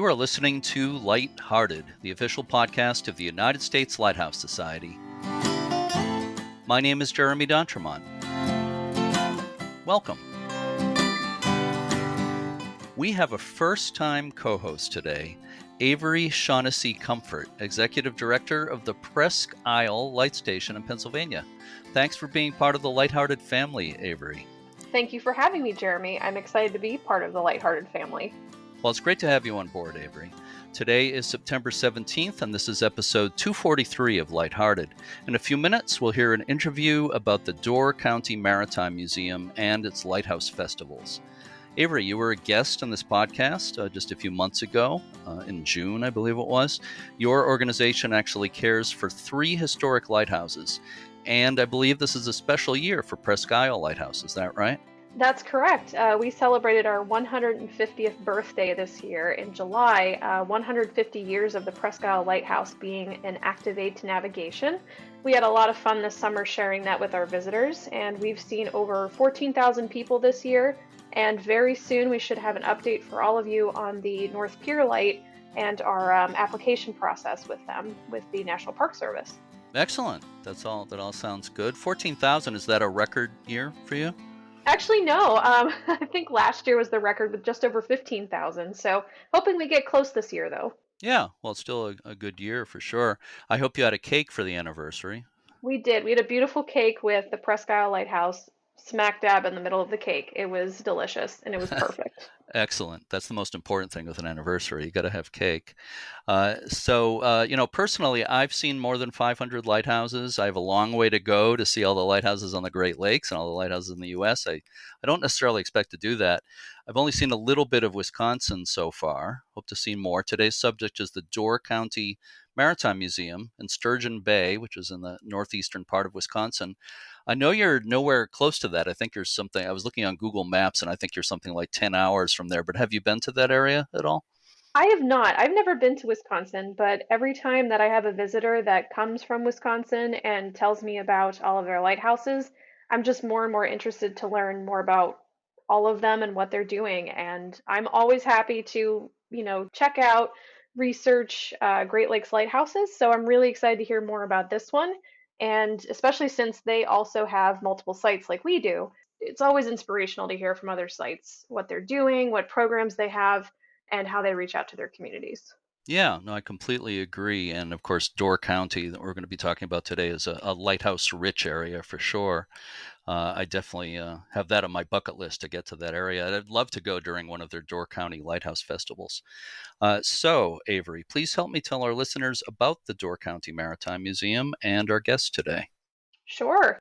You are listening to Lighthearted, the official podcast of the United States Lighthouse Society. My name is Jeremy D'Entremont. Welcome. We have a first-time co-host today, Averie Shaughnessy-Comfort, Executive Director of the Presque Isle Light Station in Pennsylvania. Thanks for being part of the Lighthearted family, Averie. Thank you for having me, Jeremy. I'm excited to be part of the Lighthearted family. Well, it's great to have you on board, Averie. Today is September 17th, and this is episode 243 of Lighthearted. In a few minutes, we'll hear an interview about the Door County Maritime Museum and its Lighthouse Festivals. Averie, you were a guest on this podcast just a few months ago, in June, I believe it was. Your organization actually cares for 3 historic lighthouses, and I believe this is a special year for Presque Isle Lighthouse. Is that right? That's correct. We celebrated our 150th birthday this year in July, 150 years of the Presque Isle Lighthouse being an active aid to navigation. We had a lot of fun this summer sharing that with our visitors, and we've seen over 14,000 people this year. And very soon we should have an update for all of you on the North Pier Light and our application process with them, with the National Park Service. Excellent. That all sounds good. 14,000, is that a record year for you? Actually, no. I think last year was the record with just over 15,000. So hoping we get close this year, though. Yeah, well, it's still a good year for sure. I hope you had a cake for the anniversary. We did. We had a beautiful cake with the Presque Isle Lighthouse smack dab in the middle of the cake. It was delicious and it was perfect. Excellent. That's the most important thing with an anniversary. You got to have cake. Personally, I've seen more than 500 lighthouses. I have a long way to go to see all the lighthouses on the Great Lakes and all the lighthouses in the U.S. I don't necessarily expect to do that. I've only seen a little bit of Wisconsin so far. Hope to see more. Today's subject is the Door County Maritime Museum in Sturgeon Bay, which is in the northeastern part of Wisconsin. I know you're nowhere close to that. I think you're something, I was looking on Google Maps, and I think you're something like 10 hours from there. But have you been to that area at all? I have not. I've never been to Wisconsin, but every time that I have a visitor that comes from Wisconsin and tells me about all of their lighthouses, I'm just more and more interested to learn more about all of them and what they're doing. And I'm always happy to, check out, research Great Lakes lighthouses. So I'm really excited to hear more about this one. And especially since they also have multiple sites like we do, it's always inspirational to hear from other sites what they're doing, what programs they have, and how they reach out to their communities. Yeah, no, I completely agree. And of course, Door County that we're going to be talking about today is a lighthouse-rich area for sure. I definitely have that on my bucket list to get to that area. I'd love to go during one of their Door County Lighthouse Festivals. So, Averie, please help me tell our listeners about the Door County Maritime Museum and our guest today. Sure.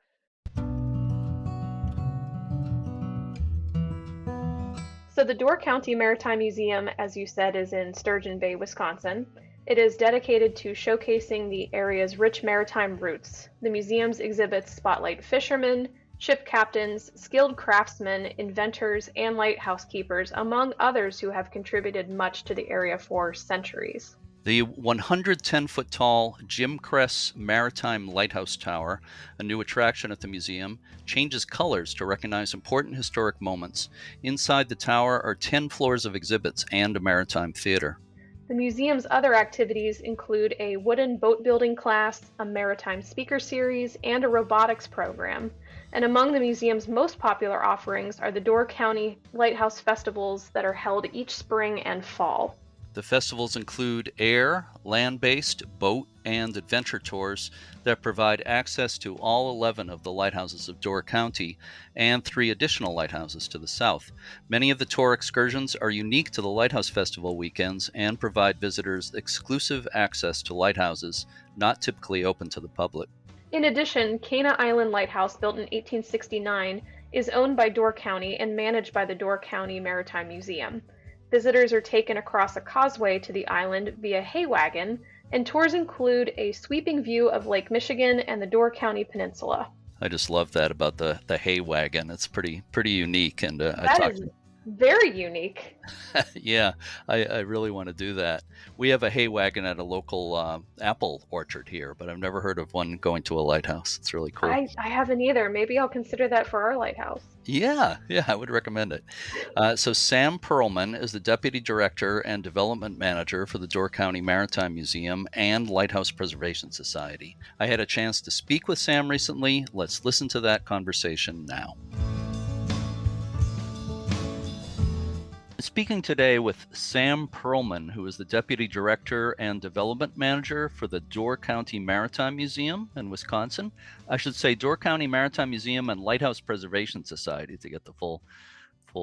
So the Door County Maritime Museum, as you said, is in Sturgeon Bay, Wisconsin. It is dedicated to showcasing the area's rich maritime roots. The museum's exhibits spotlight fishermen, ship captains, skilled craftsmen, inventors, and lighthouse keepers, among others who have contributed much to the area for centuries. The 110-foot tall Jim Cress Maritime Lighthouse Tower, a new attraction at the museum, changes colors to recognize important historic moments. Inside the tower are 10 floors of exhibits and a maritime theater. The museum's other activities include a wooden boat building class, a maritime speaker series, and a robotics program. And among the museum's most popular offerings are the Door County Lighthouse Festivals that are held each spring and fall. The festivals include air, land-based, boat, and adventure tours that provide access to all 11 of the lighthouses of Door County and 3 additional lighthouses to the south. Many of the tour excursions are unique to the Lighthouse Festival weekends and provide visitors exclusive access to lighthouses not typically open to the public. In addition, Cana Island Lighthouse, built in 1869, is owned by Door County and managed by the Door County Maritime Museum. Visitors are taken across a causeway to the island via hay wagon, and tours include a sweeping view of Lake Michigan and the Door County Peninsula. I just love that about the hay wagon. It's pretty unique, and Very unique. Yeah, I really want to do that. We have a hay wagon at a local apple orchard here, but I've never heard of one going to a lighthouse. It's really cool. I haven't either. Maybe I'll consider that for our lighthouse. Yeah, yeah, I would recommend it. So Sam Perlman is the Deputy Director and Development Manager for the Door County Maritime Museum and Lighthouse Preservation Society. I had a chance to speak with Sam recently. Let's listen to that conversation now. Speaking today with Sam Perlman, who is the Deputy Director and Development Manager for the Door County Maritime Museum in Wisconsin. I should say Door County Maritime Museum and Lighthouse Preservation Society to get the full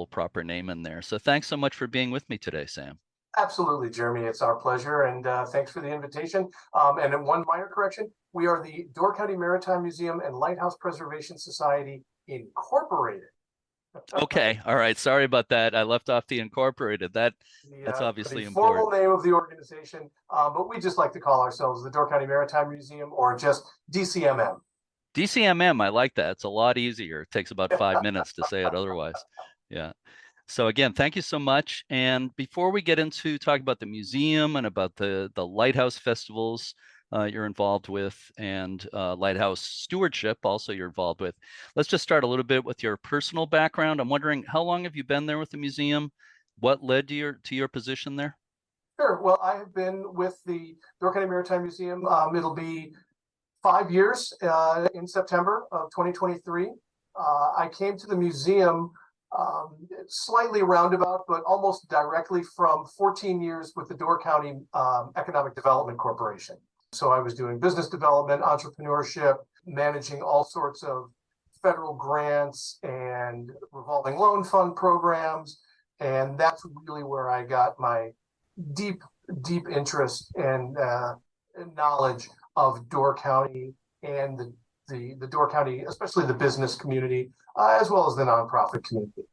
proper name in there. So thanks so much for being with me today, Sam. Absolutely, Jeremy. It's our pleasure, and thanks for the invitation. And then one minor correction, we are the Door County Maritime Museum and Lighthouse Preservation Society Incorporated. Okay, all right. Sorry about that. I left off the incorporated. That's obviously the important. formal name of the organization, but we just like to call ourselves the Door County Maritime Museum or just DCMM. DCMM, I like that. It's a lot easier. It takes about 5 minutes to say it otherwise. Yeah. So again, thank you so much. And before we get into talking about the museum and about the lighthouse festivals you're involved with, and lighthouse stewardship also you're involved with, let's just start a little bit with your personal background. I'm wondering, how long have you been there with the museum? What led to your position there? Sure. Well, I have been with the Door County Maritime Museum. It'll be 5 years in September of 2023. I came to the museum slightly roundabout, but almost directly from 14 years with the Door County Economic Development Corporation. So I was doing business development, entrepreneurship, managing all sorts of federal grants and revolving loan fund programs. And that's really where I got my deep interest and knowledge of Door County and the Door County, especially the business community, as well as the nonprofit community.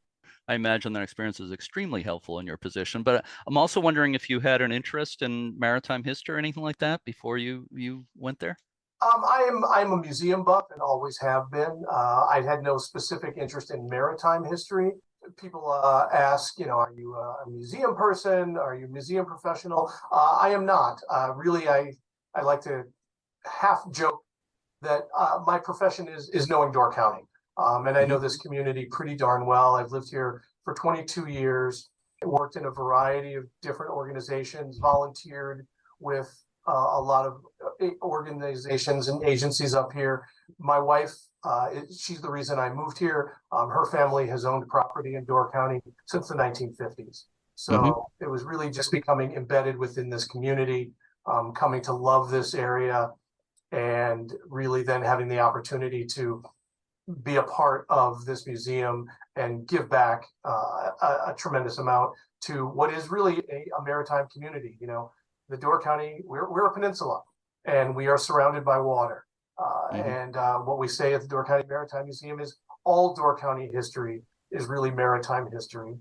I imagine that experience is extremely helpful in your position, but I'm also wondering if you had an interest in maritime history or anything like that before you went there? I'm a museum buff and always have been. I had no specific interest in maritime history. People ask, are you a museum person? Are you a museum professional? I am not. Really, I like to half joke that my profession is knowing Door County. And I know this community pretty darn well. I've lived here for 22 years, worked in a variety of different organizations, volunteered with a lot of organizations and agencies up here. My wife, she's the reason I moved here. Her family has owned property in Door County since the 1950s. So it was really just becoming embedded within this community, coming to love this area, and really then having the opportunity to be a part of this museum and give back a tremendous amount to what is really a maritime community. The Door County, we're a peninsula and we are surrounded by water. And what we say at the Door County Maritime Museum is all Door County history is really maritime history,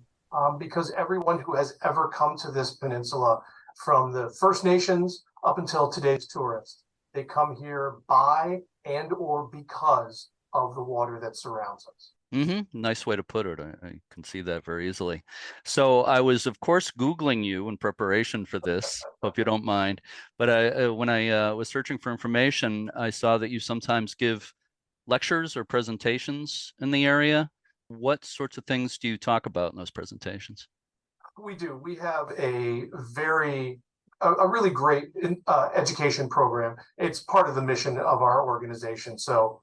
because everyone who has ever come to this peninsula, from the First Nations up until today's tourists, they come here by and or because of the water that surrounds us. Nice way to put it. I can see that very easily. So I was, of course, Googling you in preparation for this. Hope you don't mind. But when I was searching for information, I saw that you sometimes give lectures or presentations in the area. What sorts of things do you talk about in those presentations? We do. We have a really great education program. It's part of the mission of our organization. So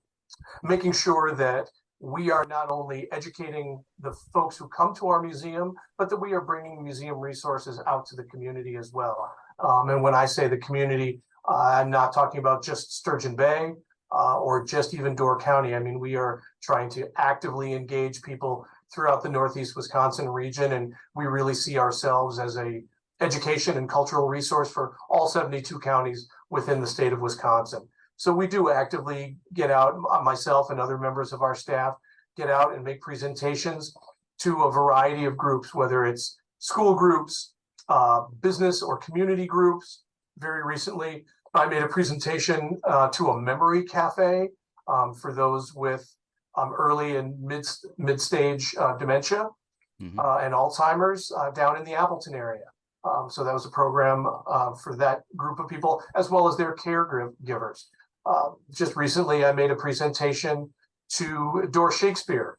making sure that we are not only educating the folks who come to our museum, but that we are bringing museum resources out to the community as well. And when I say the community, I'm not talking about just Sturgeon Bay or just even Door County. I mean, we are trying to actively engage people throughout the Northeast Wisconsin region, and we really see ourselves as a education and cultural resource for all 72 counties within the state of Wisconsin. So we do actively get out, myself and other members of our staff, get out and make presentations to a variety of groups, whether it's school groups, business or community groups. Very recently, I made a presentation to a memory cafe for those with early and mid-stage dementia. and Alzheimer's down in the Appleton area. So that was a program for that group of people, as well as their caregivers. Just recently, I made a presentation to Door Shakespeare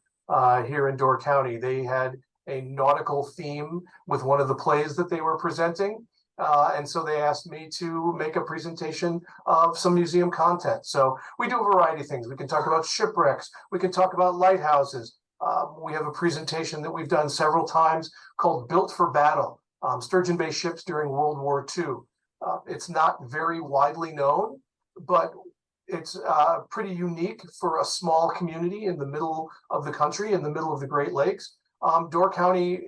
here in Door County. They had a nautical theme with one of the plays that they were presenting. And so they asked me to make a presentation of some museum content. So we do a variety of things. We can talk about shipwrecks. We can talk about lighthouses. We have a presentation that we've done several times called Built for Battle, Sturgeon Bay ships during World War II. It's not very widely known, but it's pretty unique for a small community in the middle of the country, in the middle of the Great Lakes. Door County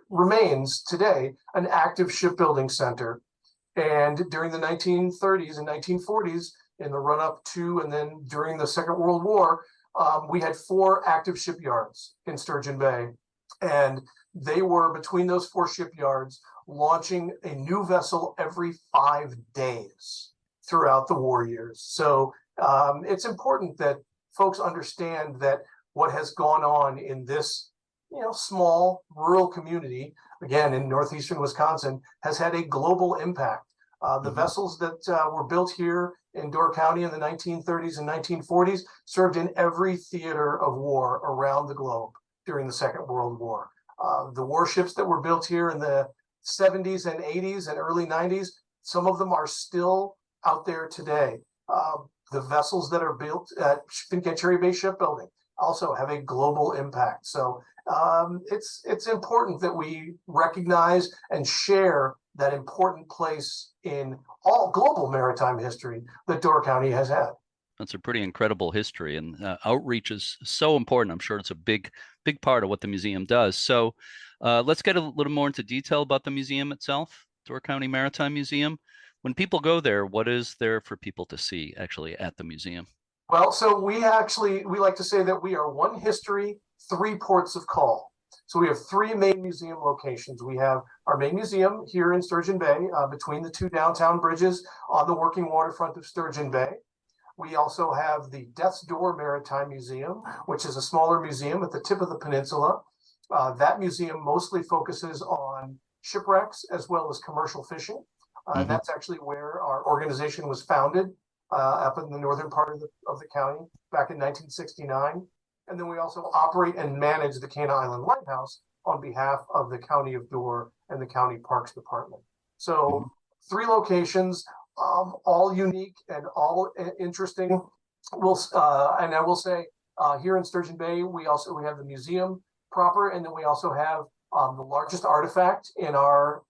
remains today an active shipbuilding center. And during the 1930s and 1940s, in the run-up to and then during the Second World War, we had 4 active shipyards in Sturgeon Bay. And they were, between those 4 shipyards, launching a new vessel every 5 days throughout the war years. So it's important that folks understand that what has gone on in this small rural community, again, in northeastern Wisconsin, has had a global impact. The vessels that were built here in Door County in the 1930s and 1940s served in every theater of war around the globe during the Second World War. The warships that were built here in the 70s and 80s and early 90s, some of them are still out there today. The vessels that are built at Cherry Bay Shipbuilding also have a global impact. So it's important that we recognize and share that important place in all global maritime history that Door County has had. That's a pretty incredible history, and outreach is so important. I'm sure it's a big part of what the museum does. So let's get a little more into detail about the museum itself, Door County Maritime Museum. When people go there, what is there for people to see actually at the museum? Well, so we like to say that we are one history, 3 ports of call. So we have 3 main museum locations. We have our main museum here in Sturgeon Bay, between the 2 downtown bridges on the working waterfront of Sturgeon Bay. We also have the Death's Door Maritime Museum, which is a smaller museum at the tip of the peninsula. That museum mostly focuses on shipwrecks as well as commercial fishing. And that's actually where our organization was founded, up in the northern part of the county back in 1969. And then we also operate and manage the Presque Isle Lighthouse on behalf of the County of Door and the County Parks Department. So 3 locations, all unique and all interesting. And I will say, here in Sturgeon Bay, we have the museum proper, and then we also have the largest artifact in our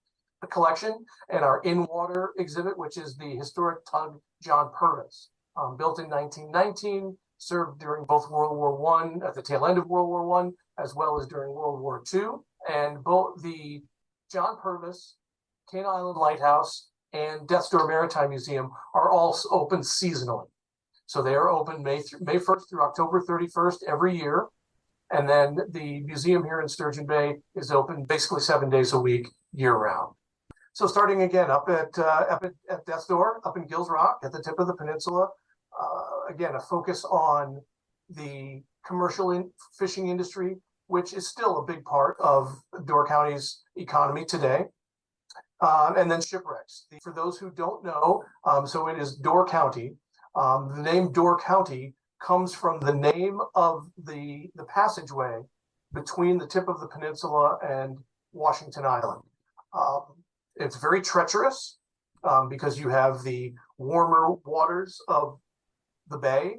collection and our in-water exhibit, which is the historic tug John Purvis, built in 1919, served during both World War I, at the tail end of World War I, as well as during World War II. And both the John Purvis, Presque Isle Lighthouse, and Death's Door Maritime Museum are all open seasonally. So they are open May 1st through October 31st every year. And then the museum here in Sturgeon Bay is open basically 7 days a week, year round. So starting again up at Death's Door, up in Gills Rock, at the tip of the peninsula, again, a focus on the commercial fishing industry, which is still a big part of Door County's economy today. And then shipwrecks. For those who don't know, so it is Door County. The name Door County comes from the name of the passageway between the tip of the peninsula and Washington Island. It's very treacherous because you have the warmer waters of the bay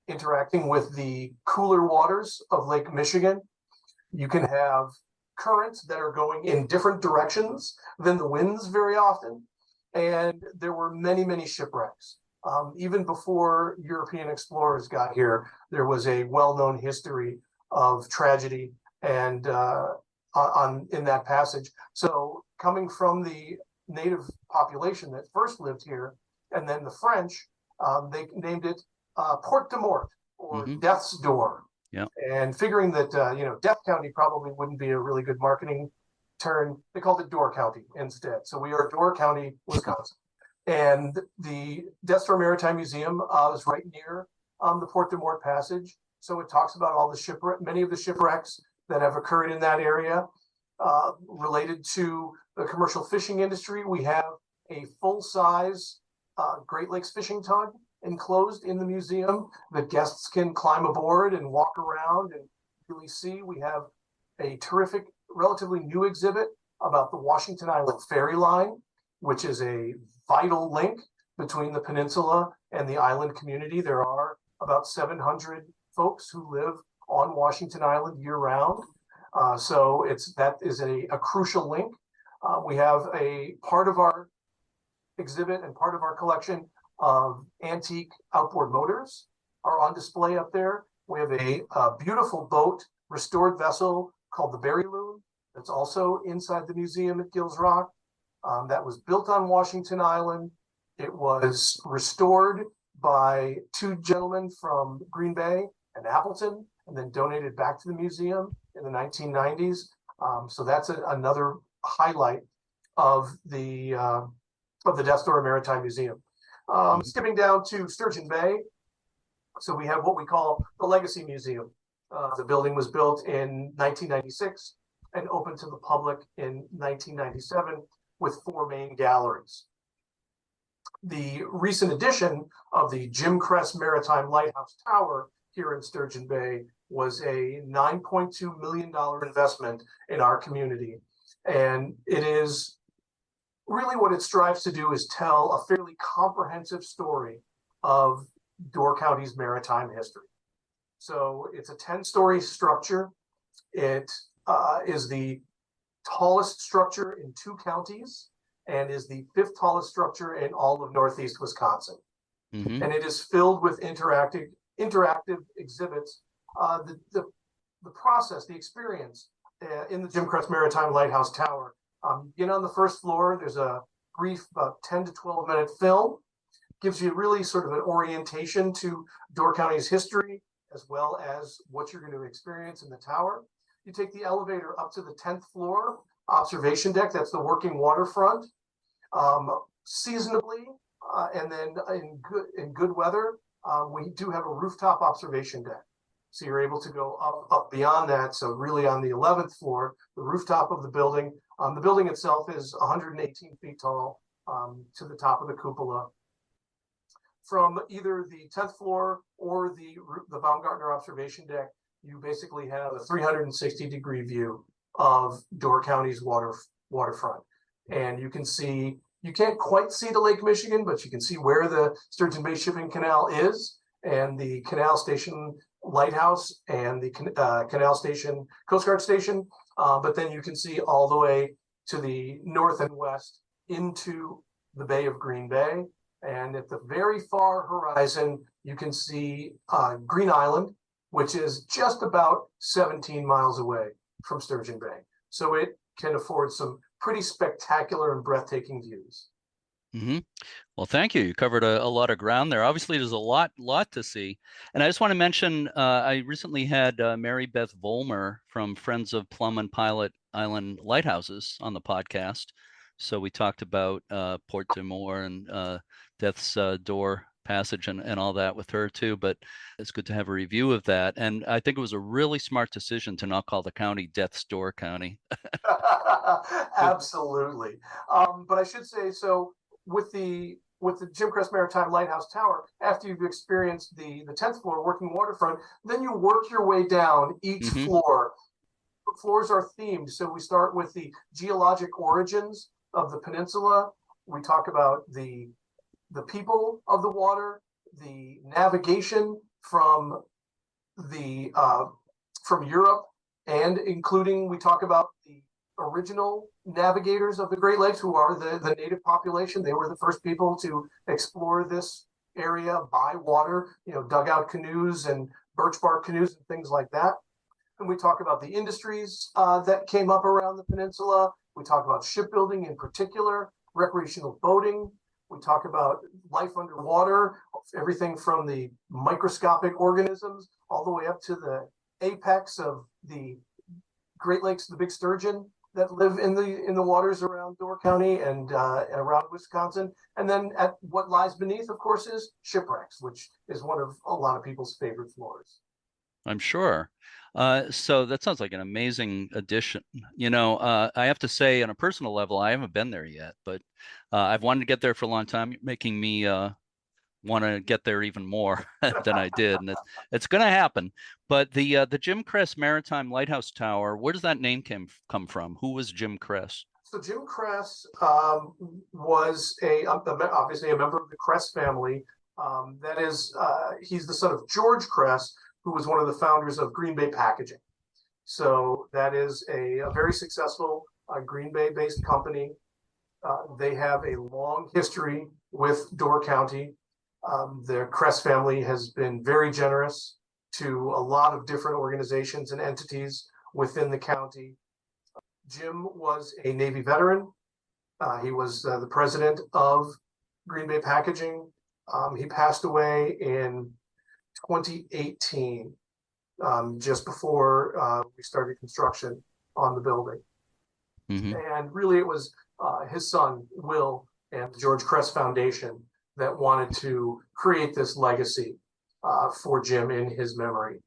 interacting with the cooler waters of Lake Michigan. You can have currents that are going in different directions than the winds very often. And there were many, many shipwrecks. Even before European explorers got here, there was a well-known history of tragedy and in that passage. So coming from the native population that first lived here, and then the French, they named it Port de Mort, or Death's Door. Yeah. And figuring that Death County probably wouldn't be a really good marketing term, they called it Door County instead. So we are Door County, Wisconsin. And the Death's Door Maritime Museum is right near the Port de Mort passage. So it talks about all the many of the shipwrecks that have occurred in that area. Related to the commercial fishing industry, we have a full-size Great Lakes fishing tug enclosed in the museum that guests can climb aboard and walk around and really see. We have a terrific, relatively new exhibit about the Washington Island ferry line, which is a vital link between the peninsula and the island community. There are about 700 folks who live on Washington Island year-round. So that is a crucial link. We have a part of our exhibit and part of our collection of antique outboard motors are on display up there. We have a beautiful boat, restored vessel called the Berry Loon that's also inside the museum at Gills Rock. That was built on Washington Island. It was restored by two gentlemen from Green Bay and Appleton, and then donated back to the museum in the 1990s. So that's another highlight of the Death Door Maritime Museum. Skipping down to Sturgeon Bay, so we have what we call the Legacy Museum. The building was built in 1996 and opened to the public in 1997 with 4 main galleries. The recent addition of the Jim Cress Maritime Lighthouse Tower here in Sturgeon Bay was a $9.2 million investment in our community. And it is really what it strives to do is tell a fairly comprehensive story of Door County's maritime history. So it's a 10-story structure. It is the tallest structure in 2 counties and is the 5th tallest structure in all of Northeast Wisconsin. Mm-hmm. And it is filled with interactive exhibits. The process, the experience in the Jim Cress Maritime Lighthouse Tower. You get on the first floor, there's a brief about 10 to 12 minute film. Gives you really sort of an orientation to Door County's history, as well as what you're going to experience in the tower. You take the elevator up to the 10th floor observation deck. That's the working waterfront. Seasonably, and then in good weather, we do have a rooftop observation deck. So you're able to go up beyond that. So really on the 11th floor, the rooftop of the building. The building itself is 118 feet tall to the top of the cupola. From either the 10th floor or the Baumgartner observation deck, you basically have a 360-degree view of Door County's waterfront. And you can see, you can't quite see the Lake Michigan, but you can see where the Sturgeon Bay Shipping Canal is, and the Canal Station Lighthouse and the Canal Station Coast Guard Station. But then you can see all the way to the north and west into the Bay of Green Bay. And at the very far horizon, you can see Green Island, which is just about 17 miles away from Sturgeon Bay. So it can afford some pretty spectacular and breathtaking views. Mm-hmm. Well, thank you. You covered a lot of ground there. Obviously, there's a lot to see. And I just want to mention, I recently had Mary Beth Volmer from Friends of Plum and Pilot Island Lighthouses on the podcast. So we talked about Port de Moore and Death's Door Passage and all that with her too. But it's good to have a review of that. And I think it was a really smart decision to not call the county Death's Door County. Absolutely. But I should say, so with the Jim Cress Maritime Lighthouse Tower, after you've experienced the 10th floor working waterfront, then you work your way down each floor. The floors are themed. So we start with the geologic origins of the peninsula. We talk about the people of the water, the navigation from Europe, and including, we talk about the original navigators of the Great Lakes, who are the native population. They were the first people to explore this area by water, dugout canoes and birch bark canoes and things like that. And we talk about the industries that came up around the peninsula. We talk about shipbuilding in particular, recreational boating. We talk about life underwater, everything from the microscopic organisms all the way up to the apex of the Great Lakes, the big sturgeon that live in the waters around Door County and around Wisconsin. And then at what lies beneath, of course, is shipwrecks, which is one of a lot of people's favorite floors. I'm sure. So that sounds like an amazing addition. I have to say, on a personal level, I haven't been there yet, but I've wanted to get there for a long time, making me want to get there even more than I did, and it's going to happen. But the Jim Cress Maritime Lighthouse Tower, where does that name come from? Who was Jim Cress? So Jim Cress was obviously a member of the Cress family. That is, he's the son of George Cress, who was one of the founders of Green Bay Packaging. So that is a very successful Green Bay-based company. They have a long history with Door County. The Cress family has been very generous to a lot of different organizations and entities within the county. Jim was a Navy veteran. He was the president of Green Bay Packaging. He passed away in 2018, just before we started construction on the building. Mm-hmm. And really, it was his son, Will, and the George Cress Foundation that wanted to create this legacy for Jim in his memory,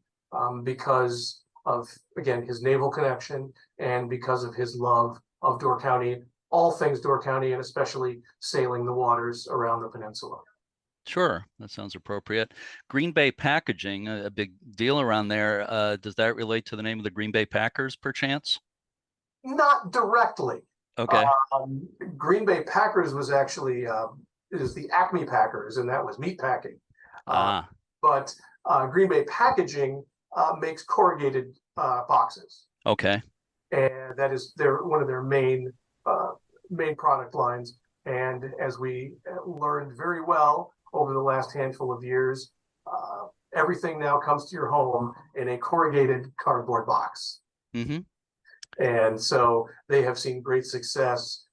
because of, again, his naval connection and because of his love of Door County, all things Door County, and especially sailing the waters around the peninsula. Sure, that sounds appropriate. Green Bay Packaging, a big deal around there. Does that relate to the name of the Green Bay Packers, perchance? Not directly. Okay. Green Bay Packers was actually it is the Acme Packers, and that was meat packing. Ah, But Green Bay Packaging makes corrugated boxes, okay. and that is one of their main product lines. And as we learned very well over the last handful of years, everything now comes to your home in a corrugated cardboard box. Mm-hmm. And so they have seen great success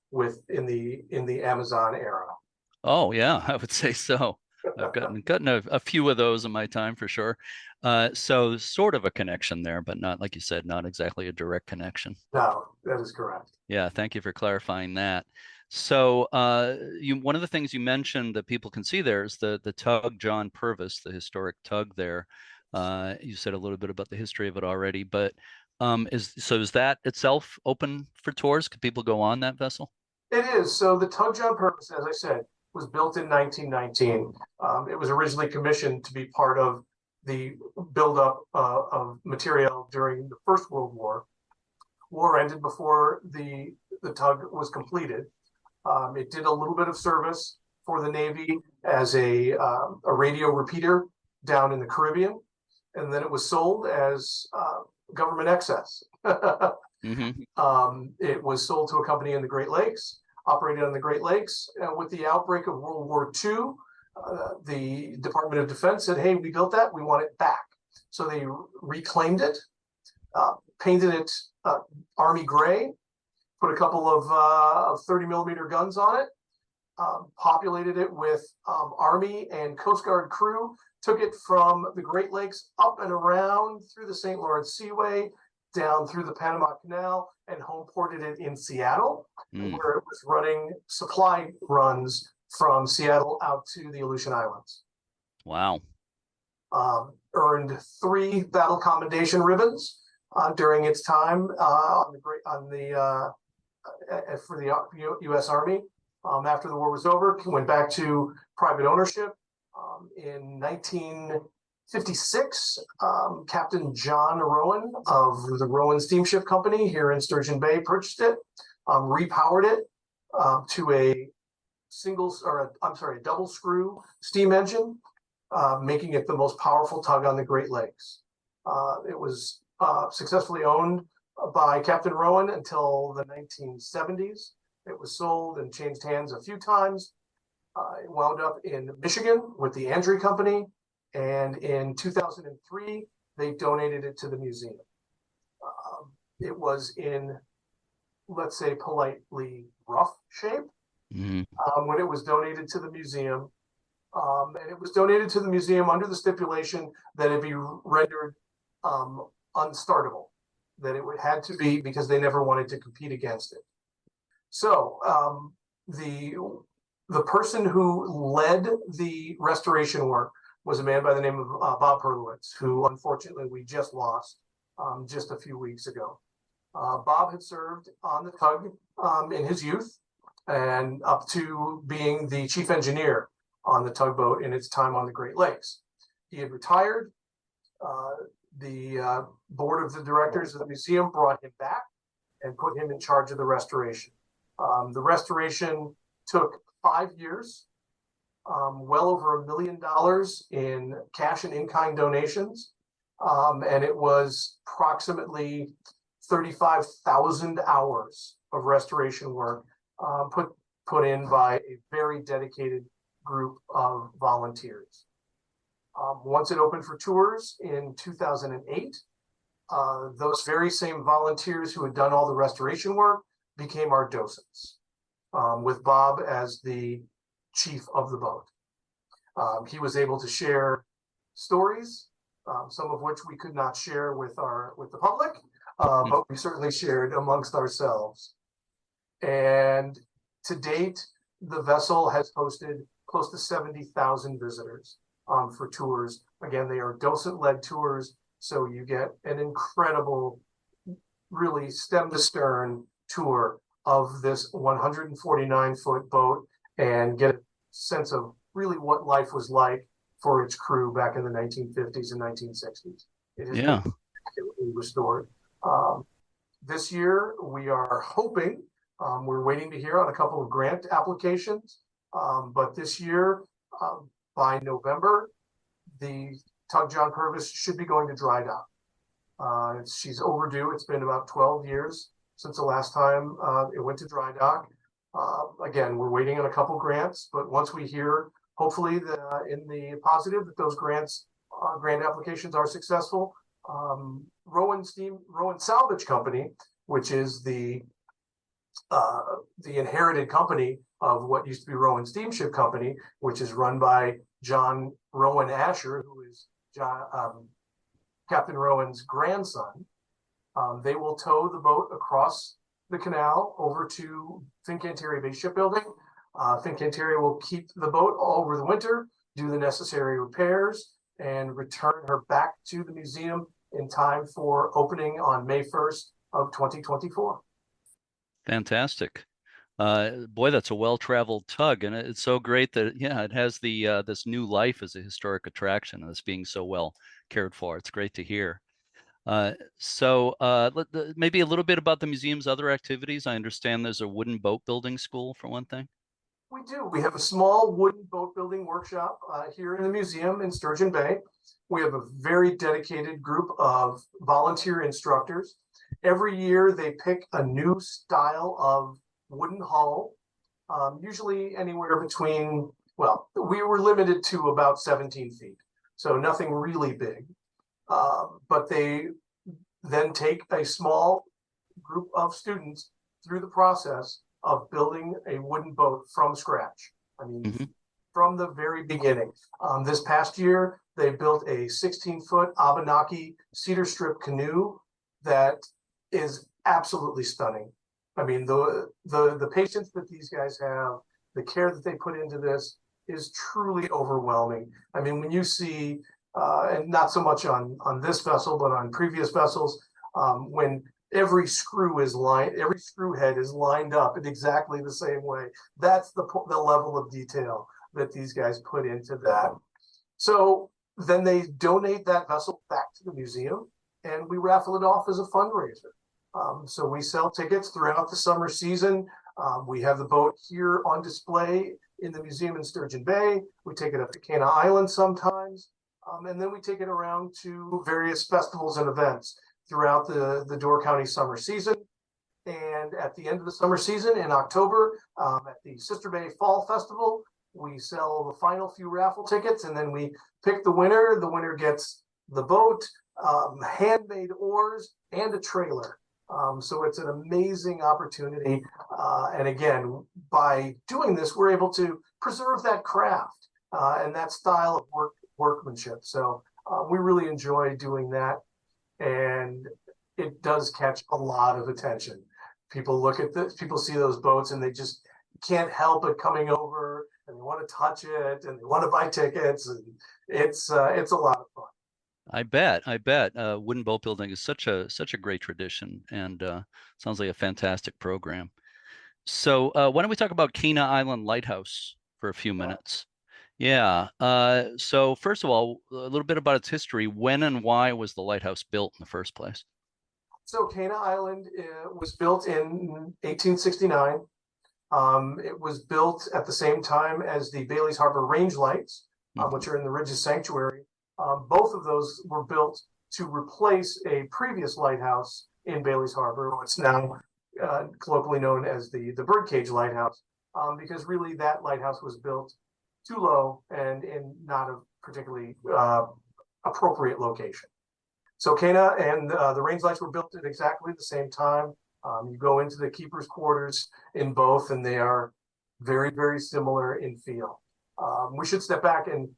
in the Amazon era. Oh yeah, I would say so. I've gotten a few of those in my time for sure. So sort of a connection there, but not, like you said, not exactly a direct connection. No, that is correct. Yeah, thank you for clarifying that. So one of the things you mentioned that people can see there is the tug John Purvis, the historic tug there. You said a little bit about the history of it already, but is that itself open for tours? Could people go on that vessel? It is. So the tug John Purvis, as I said, was built in 1919. It was originally commissioned to be part of the buildup of material during the First World War. War ended before the tug was completed. It did a little bit of service for the Navy as a radio repeater down in the Caribbean, and then it was sold as government excess. Mm-hmm. It was sold to a company in the Great Lakes, operated on the Great Lakes. With the outbreak of World War II, the Department of Defense said, "Hey, we built that. We want it back." So they reclaimed it, painted it Army gray, put a couple of 30 millimeter guns on it, populated it with Army and Coast Guard crew, took it from the Great Lakes up and around through the St. Lawrence Seaway, down through the Panama Canal, and home ported it in Seattle, where it was running supply runs from Seattle out to the Aleutian Islands. Wow. Earned 3 Battle Commendation ribbons during its time for the U.S. Army. After the war was over, went back to private ownership. In 1956, Captain John Rowan of the Rowan Steamship Company here in Sturgeon Bay purchased it, repowered it to a double screw steam engine, making it the most powerful tug on the Great Lakes. It was successfully owned by Captain Rowan until the 1970s. It was sold and changed hands a few times. It wound up in Michigan with the Andre Company, and in 2003, they donated it to the museum. It was in, let's say, politely rough shape when it was donated to the museum. And it was donated to the museum under the stipulation that it be rendered unstartable, that it had to be, because they never wanted to compete against it. So the person who led the restoration work was a man by the name of Bob Perlowitz, who unfortunately we just lost just a few weeks ago. Bob had served on the tug in his youth and up to being the chief engineer on the tugboat in its time on the Great Lakes. He had retired. The board of the directors of the museum brought him back and put him in charge of the restoration. The restoration took 5 years, well over $1 million in cash and in-kind donations, and it was approximately 35,000 hours of restoration work put in by a very dedicated group of volunteers. Once it opened for tours in 2008, those very same volunteers who had done all the restoration work became our docents, with Bob as the chief of the boat. He was able to share stories, some of which we could not share with the public, but we certainly shared amongst ourselves. And to date, the vessel has hosted close to 70,000 visitors for tours. Again, they are docent-led tours, so you get an incredible, really stem to stern tour of this 149-foot boat and get a sense of really what life was like for its crew back in the 1950s and 1960s. It has been restored. This year, we are hoping, we're waiting to hear on a couple of grant applications, but this year, by November, the Tug John Purvis should be going to dry dock. She's overdue. It's been about 12 years since the last time it went to dry dock. Again, we're waiting on a couple grants, but once we hear, hopefully in the positive, that those grant applications are successful, Rowan Salvage Company, which is the inherited company of what used to be Rowan Steamship Company, which is run by John Rowan Asher, who is Captain Rowan's grandson. They will tow the boat across the canal over to Fincantieri Bay Shipbuilding. Fincantieri will keep the boat all over the winter, do the necessary repairs, and return her back to the museum in time for opening on May 1st of 2024. Fantastic. Boy, that's a well-traveled tug, and it's so great that it has the this new life as a historic attraction, and it's being so well cared for. It's great to hear. Maybe a little bit about the museum's other activities. I understand there's a wooden boat building school, for one thing. We do. We have a small wooden boat building workshop here in the museum in Sturgeon Bay. We have a very dedicated group of volunteer instructors. Every year they pick a new style of wooden hull, usually anywhere between, well, we were limited to about 17 feet, so nothing really big. But they then take a small group of students through the process of building a wooden boat from scratch. I mean, from the very beginning. This past year, they built a 16-foot Abenaki cedar strip canoe that is absolutely stunning. I mean, the patience that these guys have, the care that they put into this is truly overwhelming. I mean, when you see, and not so much on this vessel, but on previous vessels, when every screw head is lined up in exactly the same way. That's the level of detail that these guys put into that. So then they donate that vessel back to the museum, and we raffle it off as a fundraiser. So we sell tickets throughout the summer season. We have the boat here on display in the museum in Sturgeon Bay. We take it up to Cana Island sometimes. And then we take it around to various festivals and events throughout the Door County summer season. And at the end of the summer season in October, at the Sister Bay Fall Festival, we sell the final few raffle tickets, and then we pick the winner. The winner gets the boat, handmade oars, and a trailer. So it's an amazing opportunity. And again, by doing this, we're able to preserve that craft and that style of workmanship. So we really enjoy doing that. And it does catch a lot of attention. People look at this, people see those boats, and they just can't help but coming over and they want to touch it and they want to buy tickets, and it's a lot of fun. I bet. I bet. Wooden boat building is such a great tradition, and sounds like a fantastic program. So why don't we talk about Kena Island Lighthouse for a few minutes? Yeah. So first of all, a little bit about its history. When and why was the lighthouse built in the first place? So Cana Island was built in 1869. It was built at the same time as the Bailey's Harbor Range Lights, which are in the Ridges Sanctuary. Both of those were built to replace a previous lighthouse in Bailey's Harbor, what's now colloquially known as the Birdcage Lighthouse, because really that lighthouse was built too low and in not a particularly appropriate location. So Cana and the range lights were built at exactly the same time. You go into the keeper's quarters in both, and they are very, very similar in feel. We should step back, and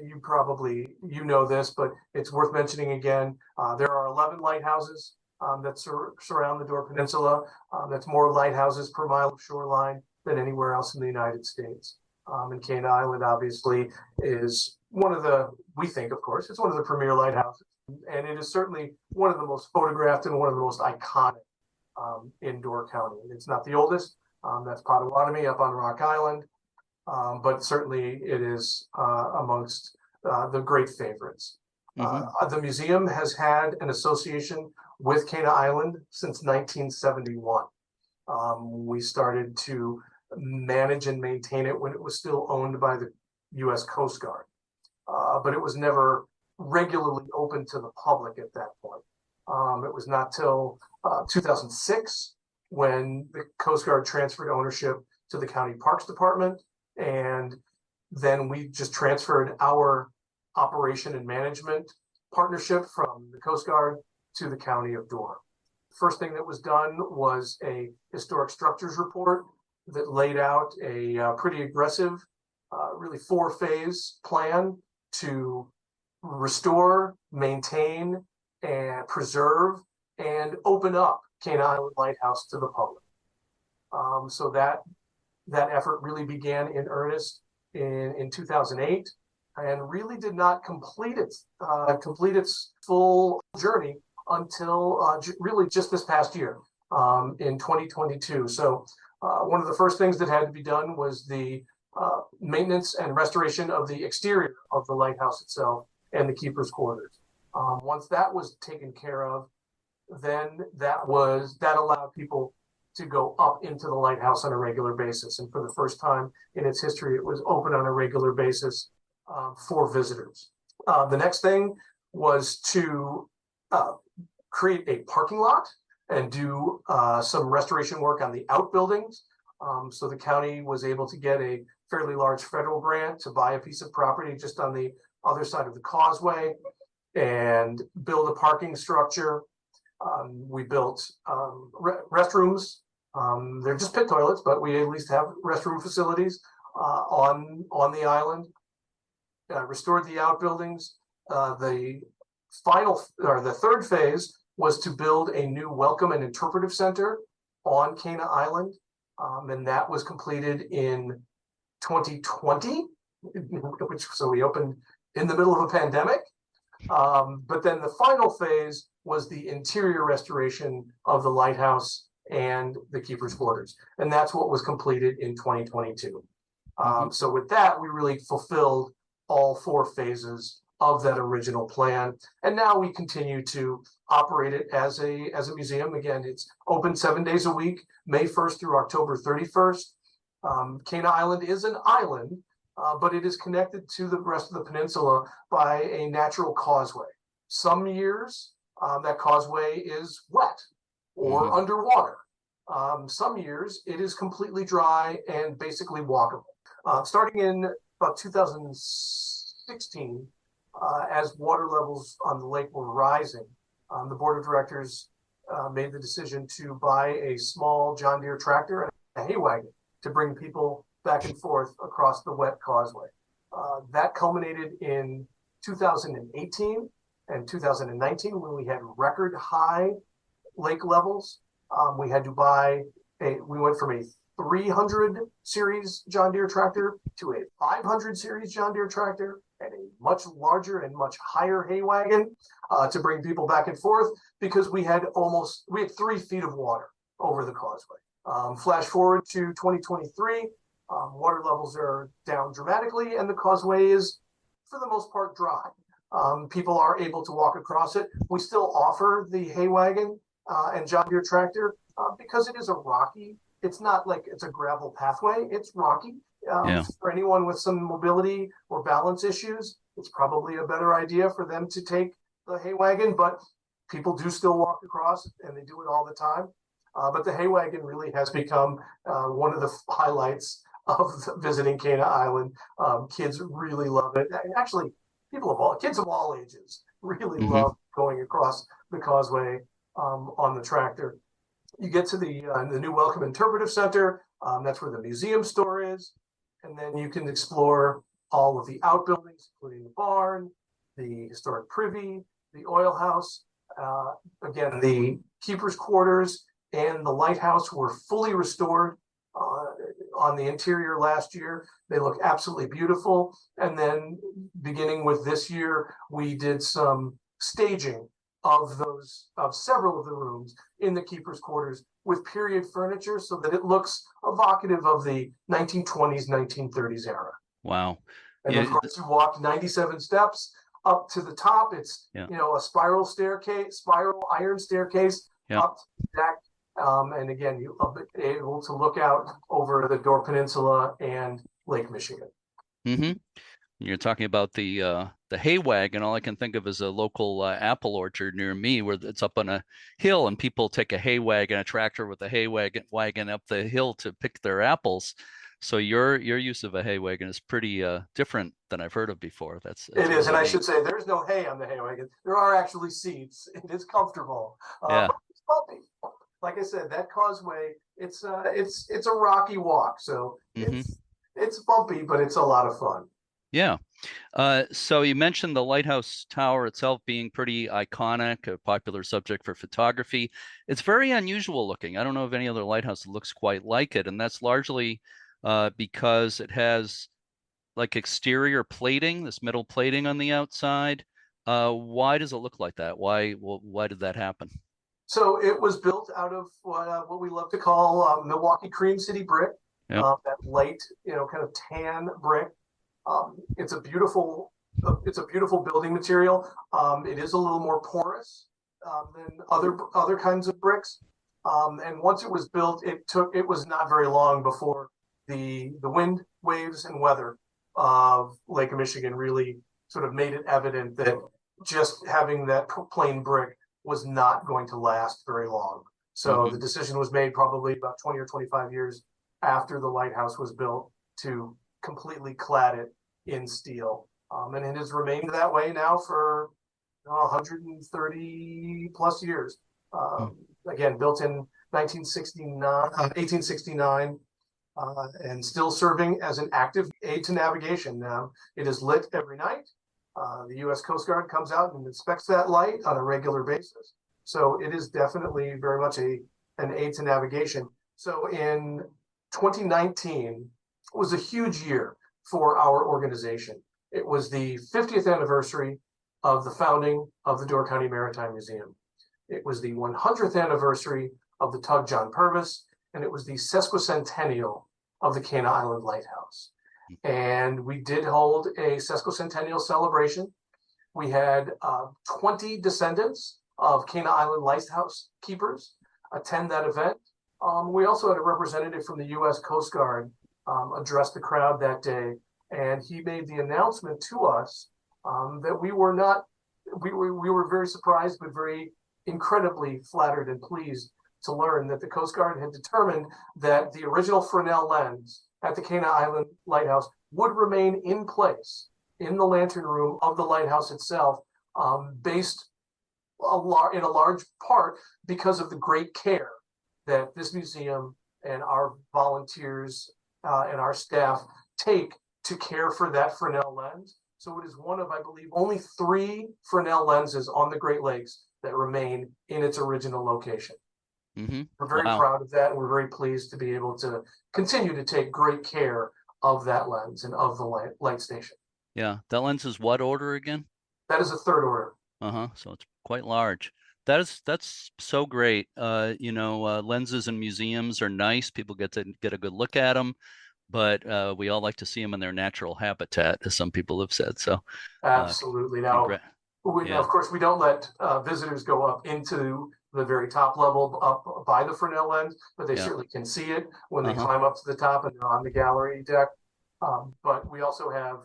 you know this, but it's worth mentioning again. There are 11 lighthouses that surround the Door Peninsula. That's more lighthouses per mile of shoreline than anywhere else in the United States. And Cana Island obviously is we think, of course, it's one of the premier lighthouses. And it is certainly one of the most photographed and one of the most iconic in Door County. It's not the oldest. That's Potawatomi up on Rock Island. But certainly it is amongst the great favorites. The museum has had an association with Cana Island since 1971. We started to manage and maintain it when it was still owned by the U.S. Coast Guard. But it was never regularly open to the public at that point. It was not till 2006 when the Coast Guard transferred ownership to the County Parks Department, and then we just transferred our operation and management partnership from the Coast Guard to the County of Door. First thing that was done was a historic structures report that laid out a pretty aggressive, really 4-phase plan to restore, maintain, and preserve, and open up Cana Island Lighthouse to the public. So that effort really began in earnest in 2008, and really did not complete its full journey until really just this past year, in 2022. So one of the first things that had to be done was the maintenance and restoration of the exterior of the lighthouse itself and the keeper's quarters. Once that was taken care of, then that allowed people to go up into the lighthouse on a regular basis. And for the first time in its history, it was open on a regular basis for visitors. The next thing was to create a parking lot and do some restoration work on the outbuildings. So the county was able to get a fairly large federal grant to buy a piece of property just on the other side of the causeway and build a parking structure. We built restrooms. They're just pit toilets, but we at least have restroom facilities on the island. Restored the outbuildings. The third phase was to build a new welcome and interpretive center on Cana Island, and that was completed in 2020, so we opened in the middle of a pandemic. But then the final phase was the interior restoration of the lighthouse and the keeper's quarters, and that's what was completed in 2022. So with that, we really fulfilled all 4 phases of that original plan, and now we continue to operate it as a museum. Again, it's open 7 days a week, May 1st through October 31st. Cana Island is an island, but it is connected to the rest of the peninsula by a natural causeway. Some years that causeway is wet or underwater. Some years it is completely dry and basically walkable. Starting in about 2016, as water levels on the lake were rising, the board of directors made the decision to buy a small John Deere tractor and a hay wagon to bring people back and forth across the wet causeway. That culminated in 2018 and 2019 when we had record high lake levels. We had to we went from a 300 series John Deere tractor to a 500 series John Deere tractor and a much larger and much higher hay wagon to bring people back and forth, because we had 3 feet of water over the causeway. Flash forward to 2023, water levels are down dramatically and the causeway is, for the most part, dry. People are able to walk across it. We still offer the hay wagon and John Deere tractor because it is a rocky, it's not like it's a gravel pathway, it's rocky. For anyone with some mobility or balance issues, it's probably a better idea for them to take the hay wagon, but people do still walk across and they do it all the time. But the hay wagon really has become one of the highlights of visiting Cana Island. Kids really love it. And actually, kids of all ages really love going across the causeway on the tractor. You get to the new Welcome Interpretive Center. That's where the museum store is. And then you can explore all of the outbuildings, including the barn, the historic privy, the oil house. Again, the keeper's quarters and the lighthouse were fully restored on the interior last year. They look absolutely beautiful. And then beginning with this year, we did some staging of several of the rooms in the keeper's quarters with period furniture so that it looks evocative of the 1920s, 1930s era. Wow. And of course, you walk 97 steps up to the top. It's, a spiral iron staircase up to the deck. And again, you'll be able to look out over the Door Peninsula and Lake Michigan. Mm-hmm. You're talking about the hay wagon. All I can think of is a local apple orchard near me, where it's up on a hill, and people take a hay wagon, a tractor with a hay wagon up the hill to pick their apples. So your use of a hay wagon is pretty different than I've heard of before. It is, really and neat. I should say there's no hay on the hay wagon. There are actually seats. It is comfortable. But it's bumpy. Like I said, that causeway, it's a rocky walk, so it's bumpy, but it's a lot of fun. Yeah. So you mentioned the lighthouse tower itself being pretty iconic, a popular subject for photography. It's very unusual looking. I don't know of any other lighthouse that looks quite like it, and that's largely because it has like exterior plating, this metal plating on the outside. Why does it look like that? Why did that happen? So it was built out of what we love to call Milwaukee Cream City brick, that light, kind of tan brick. It's a beautiful building material. It is a little more porous than other kinds of bricks. And once it was built, it was not very long before the wind, waves, and weather of Lake Michigan really sort of made it evident that just having that plain brick was not going to last very long. So the decision was made probably about 20 or 25 years after the lighthouse was built to completely clad it in steel. And it has remained that way now for 130 plus years. Again, built in 1869, and still serving as an active aid to navigation. Now, it is lit every night. The U.S. Coast Guard comes out and inspects that light on a regular basis. So it is definitely very much an aid to navigation. So in 2019 was a huge year for our organization. It was the 50th anniversary of the founding of the Door County Maritime Museum. It was the 100th anniversary of the tug John Purvis, and it was the sesquicentennial of the Cana Island Lighthouse. And we did hold a sesquicentennial celebration. We had 20 descendants of Cana Island Lighthouse keepers attend that event. We also had a representative from the U.S. Coast Guard address the crowd that day, and he made the announcement to us that we were very surprised, but very incredibly flattered and pleased to learn that the Coast Guard had determined that the original Fresnel lens at the Cana Island Lighthouse would remain in place in the lantern room of the lighthouse itself, based in a large part because of the great care that this museum and our volunteers and our staff take to care for that Fresnel lens. So it is one of, I believe, only 3 Fresnel lenses on the Great Lakes that remain in its original location. We're very Wow. proud of that, and we're very pleased to be able to continue to take great care of that lens and of the light station. Yeah. That lens is what order again? That is a third order. So it's quite large. That's so great. Lenses in museums are nice. People get to get a good look at them, but we all like to see them in their natural habitat, as some people have said. So, Absolutely. Now, congrats. of course, we don't let visitors go up into the very top level up by the Fresnel lens, but they Yeah. certainly can see it when they Uh-huh. climb up to the top and they're on the gallery deck. But we also have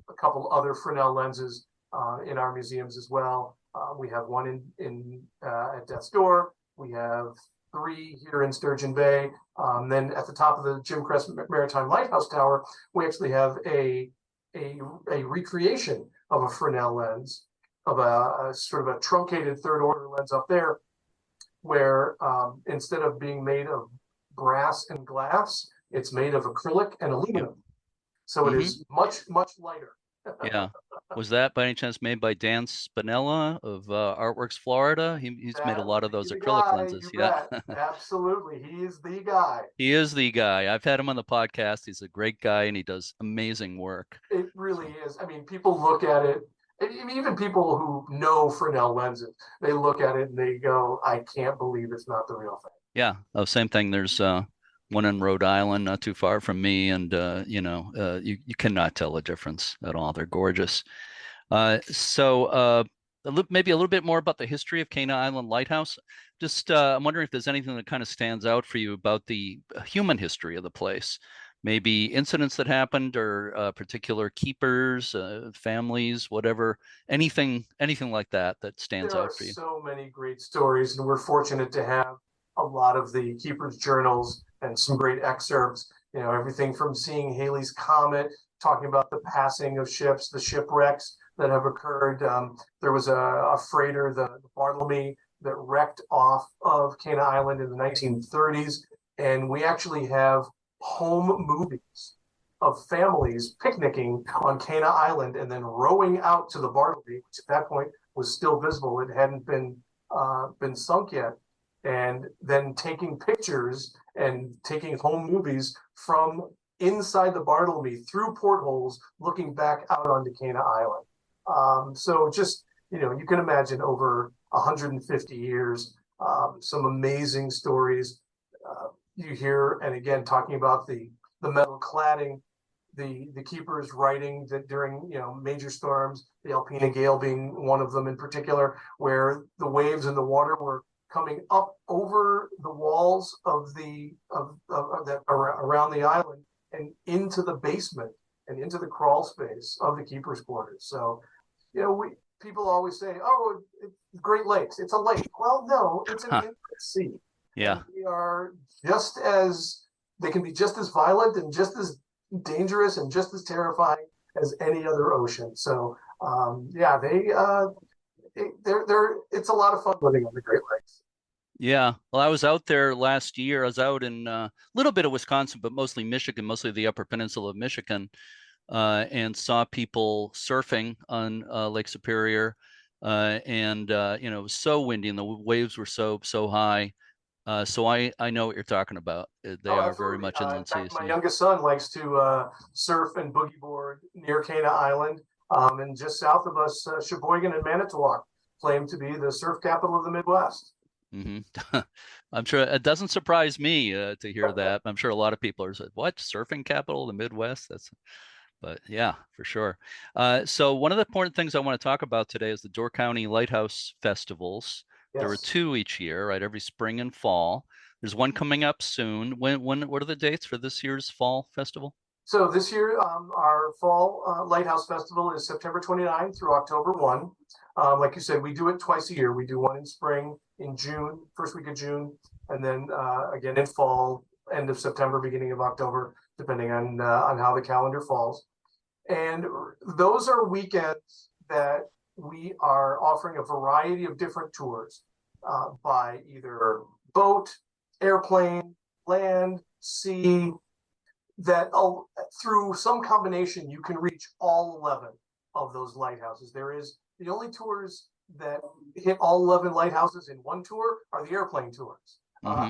a couple other Fresnel lenses in our museums as well. We have one at Death's Door. We have 3 here in Sturgeon Bay. Then at the top of the Jim Crest Maritime Lighthouse Tower, we actually have a recreation of a Fresnel lens, of a sort of a truncated third order lens up there, where instead of being made of brass and glass, it's made of acrylic and aluminum. So it is much lighter. Yeah. Was that by any chance made by Dan Spinella of Artworks Florida? He's made a lot of those The acrylic guy, lenses. you Yeah. bet. Absolutely. He's the guy. He is the guy. I've had him on the podcast. He's a great guy and he does amazing work. It really is. I mean, people look at it, even people who know Fresnel lenses, they look at it and they go, I can't believe it's not the real thing. Yeah. Oh, same thing. There's one in Rhode Island, not too far from me, and you cannot tell the difference at all. They're gorgeous. Maybe a little bit more about the history of Cana Island Lighthouse. Just I'm wondering if there's anything that kind of stands out for you about the human history of the place. Maybe incidents that happened, or particular keepers, families, whatever, anything like that stands There are out for you. so many great stories, and we're fortunate to have a lot of the keepers' journals and some great excerpts. You know, everything from seeing Halley's Comet, talking about the passing of ships, the shipwrecks that have occurred. There was a freighter, the Bartlemy, that wrecked off of Cana Island in the 1930s, and we actually have home movies of families picnicking on Cana Island and then rowing out to the Bartleby, which at that point was still visible. It hadn't been sunk yet, and then taking pictures and taking home movies from inside the Bartleby through portholes, looking back out onto Cana Island. So just, you can imagine over 150 years, some amazing stories you hear. And again, talking about the metal cladding, the keepers writing that during major storms, the Alpena Gale being one of them in particular, where the waves and the water were coming up over the walls of that around the island and into the basement and into the crawl space of the keepers' quarters. So, people always say, "Oh, Great Lakes, it's a lake." Well, no, it's an inlet sea. Yeah. And they can be just as violent and just as dangerous and just as terrifying as any other ocean. So, it's a lot of fun living on the Great Lakes. Yeah. Well, I was out there last year. I was out in a little bit of Wisconsin, but mostly Michigan, mostly the Upper Peninsula of Michigan, and saw people surfing on Lake Superior. It was so windy and the waves were so high. So I know what you're talking about. They are very much inland seas. My youngest son likes to surf and boogie board near Cana Island, and just south of us, Sheboygan and Manitowoc claim to be the surf capital of the Midwest. I'm sure it doesn't surprise me to hear that. I'm sure a lot of people are saying, "What, surfing capital of the Midwest?" But yeah, for sure. So one of the important things I want to talk about today is the Door County Lighthouse Festivals. Yes. There are 2 each year, right? Every spring and fall. There's one coming up soon. What are the dates for this year's fall festival? So this year, our fall Lighthouse Festival is September 29 through October 1. Like you said, we do it twice a year. We do one in spring, in June, first week of June, and then again in fall, end of September, beginning of October, depending on how the calendar falls. And those are weekends that we are offering a variety of different tours by either boat, airplane, land, sea, that through some combination you can reach all 11 of those lighthouses. The only tours that hit all 11 lighthouses in one tour are the airplane tours. Hmm.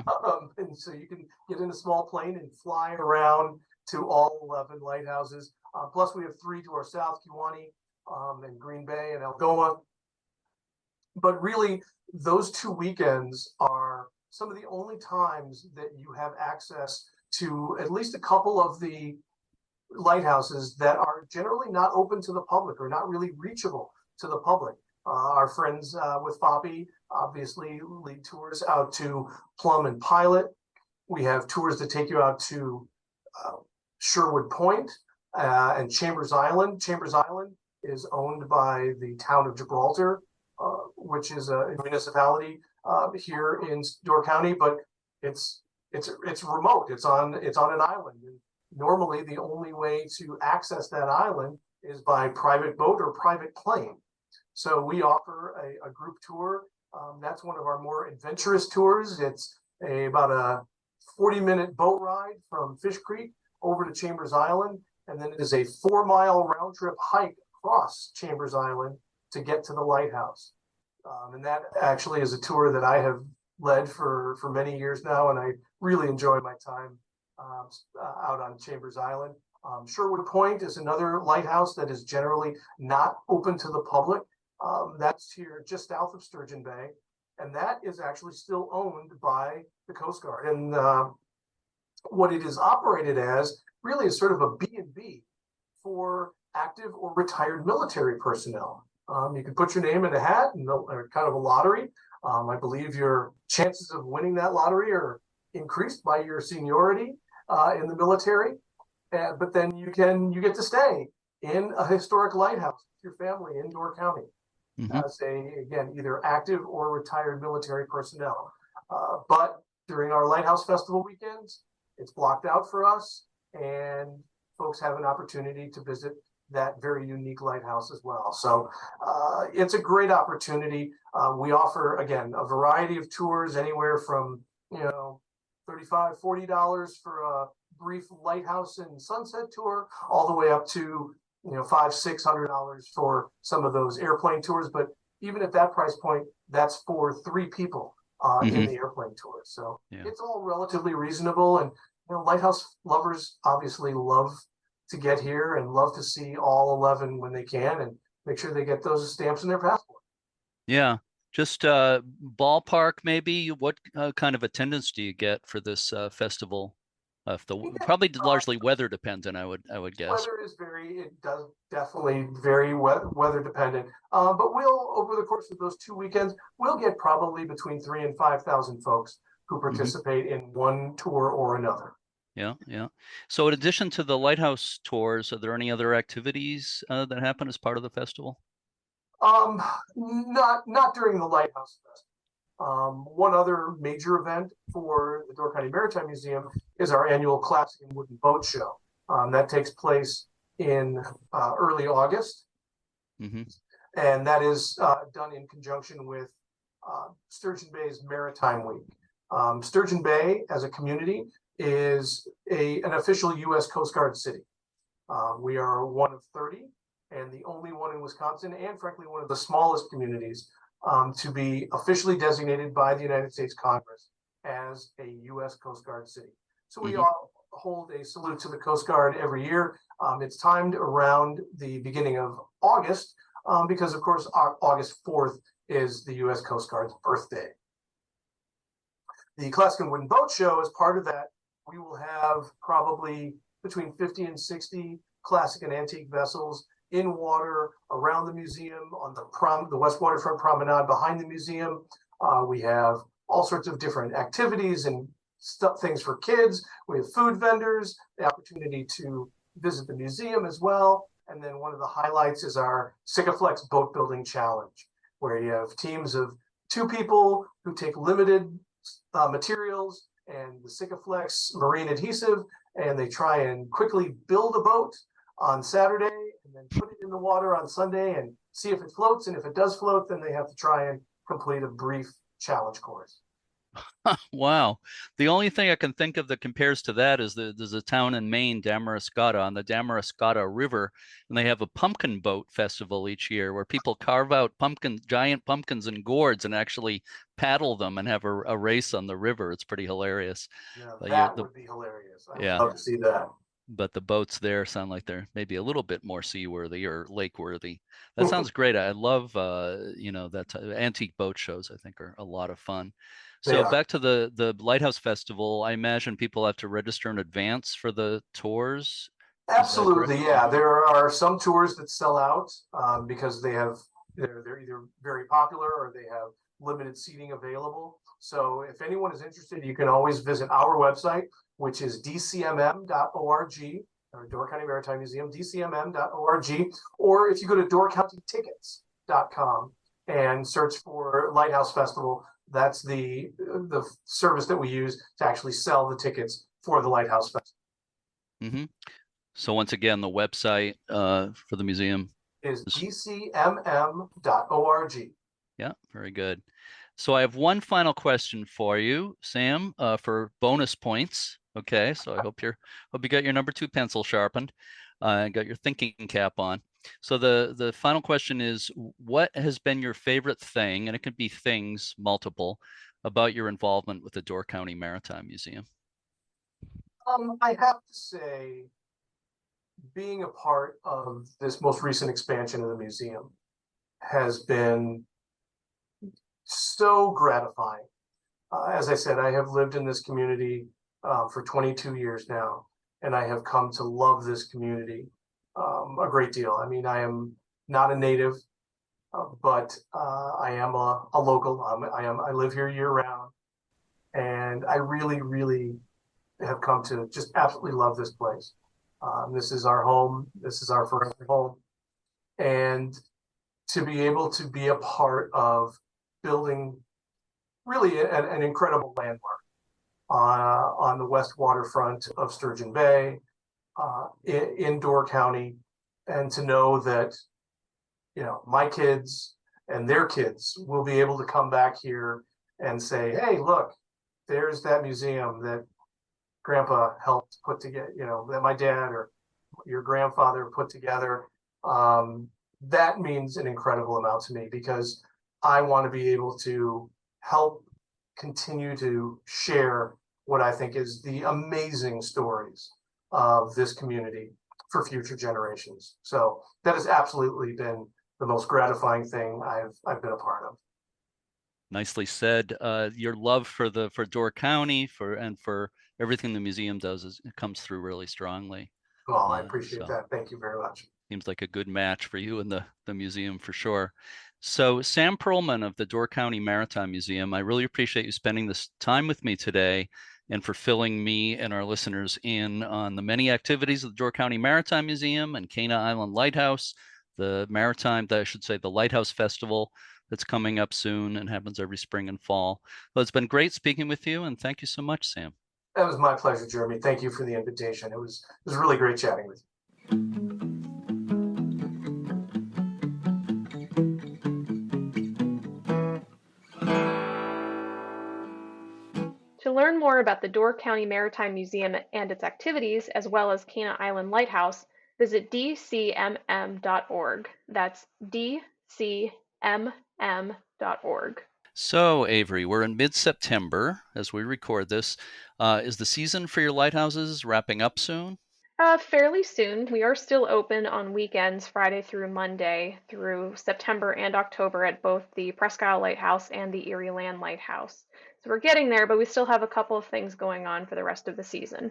And so you can get in a small plane and fly around to all 11 lighthouses. Plus, we have 3 to our south, Kiwani, and Green Bay and Algoma. But really, those 2 weekends are some of the only times that you have access to at least a couple of the lighthouses that are generally not open to the public or not really reachable to the public. Our friends with FOPI obviously lead tours out to Plum and Pilot. We have tours that take you out to Sherwood Point and Chambers Island. Chambers Island is owned by the town of Gibraltar, which is a municipality here in Door County, but it's remote. It's on an island. And normally, the only way to access that island is by private boat or private plane. So we offer a group tour. That's one of our more adventurous tours. It's about a 40-minute boat ride from Fish Creek over to Chambers Island, and then it is a 4-mile round trip hike across Chambers Island to get to the lighthouse. And that actually is a tour that I have led for many years now, and I really enjoy my time out on Chambers Island. Sherwood Point is another lighthouse that is generally not open to the public. That's here just south of Sturgeon Bay, and that is actually still owned by the Coast Guard. And what it is operated as really is sort of a B&B for active or retired military personnel. You can put your name in a hat and kind of a lottery. I believe your chances of winning that lottery are increased by your seniority in the military. But then you get to stay in a historic lighthouse with your family in Door County. As again, either active or retired military personnel. But during our Lighthouse Festival weekends, it's blocked out for us, and folks have an opportunity to visit that very unique lighthouse as well. So it's a great opportunity. We offer, again, a variety of tours, anywhere from $35, $40 for a brief lighthouse and sunset tour, all the way up to $500, $600 for some of those airplane tours. But even at that price point, that's for 3 people in the airplane tour. So it's all relatively reasonable. And lighthouse lovers obviously love to get here and love to see all 11 when they can, and make sure they get those stamps in their passport. Yeah. Just ballpark, maybe. What kind of attendance do you get for this festival? Probably largely weather dependent, I would guess. It does definitely very weather dependent. But we'll, over the course of those 2 weekends, we'll get probably between 3,000 and 5,000 folks who participate in one tour or another. Yeah, yeah. So in addition to the lighthouse tours, are there any other activities that happen as part of the festival? Not during the Lighthouse Festival. One other major event for the Door County Maritime Museum is our annual Classic and Wooden Boat Show. That takes place in early August, and that is done in conjunction with Sturgeon Bay's Maritime Week. Sturgeon Bay, as a community, is an official U.S. Coast Guard city. We are one of 30, and the only one in Wisconsin, and frankly, one of the smallest communities to be officially designated by the United States Congress as a U.S. Coast Guard city. So we all hold a salute to the Coast Guard every year. It's timed around the beginning of August because, of course, August 4th is the U.S. Coast Guard's birthday. The Classic and Wooden Boat Show, as part of that, we will have probably between 50 and 60 classic and antique vessels in water around the museum, on the West Waterfront Promenade behind the museum. We have all sorts of different activities and things for kids. We have food vendors, the opportunity to visit the museum as well. And then one of the highlights is our Sikaflex Boat Building Challenge, where you have teams of 2 people who take limited materials and the Sikaflex marine adhesive, and they try and quickly build a boat on Saturday and then put it in the water on Sunday and see if it floats. And if it does float, then they have to try and complete a brief challenge course. Wow. The only thing I can think of that compares to that is there's a town in Maine, Damariscotta, on the Damariscotta River, and they have a pumpkin boat festival each year where people carve out giant pumpkins and gourds and actually paddle them and have a race on the river. It's pretty hilarious. Now But that would be hilarious. I would yeah, love to see that. but the boats there sound like they're maybe a little bit more seaworthy or lake worthy. That sounds great. I love that antique boat shows. I think are a lot of fun. They So are. back to the Lighthouse Festival. I imagine people have to register in advance for the tours. Is that correct? Absolutely, yeah. There are some tours that sell out because they're either very popular or they have limited seating available. So if anyone is interested, you can always visit our website, which is dcmm.org, or Door County Maritime Museum, dcmm.org, or if you go to doorcountytickets.com and search for Lighthouse Festival, that's the service that we use to actually sell the tickets for the Lighthouse Festival. Mm-hmm. So once again, the website for the museum Is is dcmm.org. yeah, very good. So I have one final question for you, Sam, for bonus points. Okay, so I hope you got your number 2 pencil sharpened, and got your thinking cap on. So the final question is, what has been your favorite thing, and it could be things multiple, about your involvement with the Door County Maritime Museum? I have to say, being a part of this most recent expansion of the museum has been so gratifying. As I said, I have lived in this community for 22 years now, and I have come to love this community a great deal. I mean, I am not a native, but I am a local. I live here year round, and I really, really have come to just absolutely love this place. This is our home. This is our forever home, and to be able to be a part of building really an incredible landmark on the west waterfront of Sturgeon Bay in Door County, and to know that my kids and their kids will be able to come back here and say, "Hey, look, there's that museum that Grandpa helped put together. That my dad or your grandfather put together." That means an incredible amount to me because I want to be able to help continue to share what I think is the amazing stories of this community for future generations. So that has absolutely been the most gratifying thing I've been a part of. Nicely said. Your love for Door County and for everything the museum does it comes through really strongly. Well, I appreciate that. Thank you very much. Seems like a good match for you and the museum for sure. So Sam Perlman of the Door County Maritime Museum, I really appreciate you spending this time with me today and for filling me and our listeners in on the many activities of the Door County Maritime Museum and Cana Island Lighthouse, the Lighthouse Festival that's coming up soon and happens every spring and fall. Well, it's been great speaking with you, and thank you so much, Sam. That was my pleasure, Jeremy. Thank you for the invitation. It was really great chatting with you. To learn more about the Door County Maritime Museum and its activities, as well as Cana Island Lighthouse, visit dcmm.org. That's dcmm.org. So, Averie, we're in mid-September as we record this. Is the season for your lighthouses wrapping up soon? Fairly soon. We are still open on weekends, Friday through Monday, through September and October at both the Presque Isle Lighthouse and the Erie Land Lighthouse. So we're getting there, but we still have a couple of things going on for the rest of the season.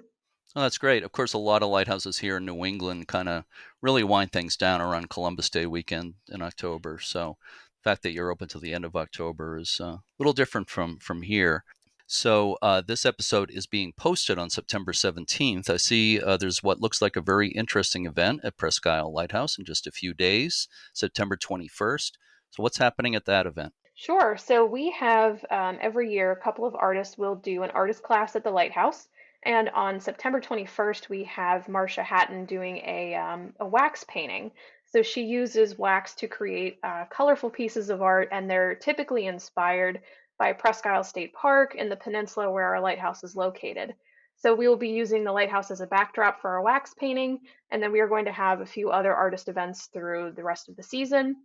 Oh, that's great. Of course, a lot of lighthouses here in New England kind of really wind things down around Columbus Day weekend in October. So the fact that you're open to the end of October is a little different from here. So this episode is being posted on September 17th. I see there's what looks like a very interesting event at Presque Isle Lighthouse in just a few days, September 21st. So what's happening at that event? Sure. So we have every year a couple of artists will do an artist class at the lighthouse. And on September 21st, we have Marcia Hatton doing a wax painting. So she uses wax to create colorful pieces of art, and they're typically inspired by Presque Isle State Park in the peninsula where our lighthouse is located. So we will be using the lighthouse as a backdrop for our wax painting, and then we are going to have a few other artist events through the rest of the season.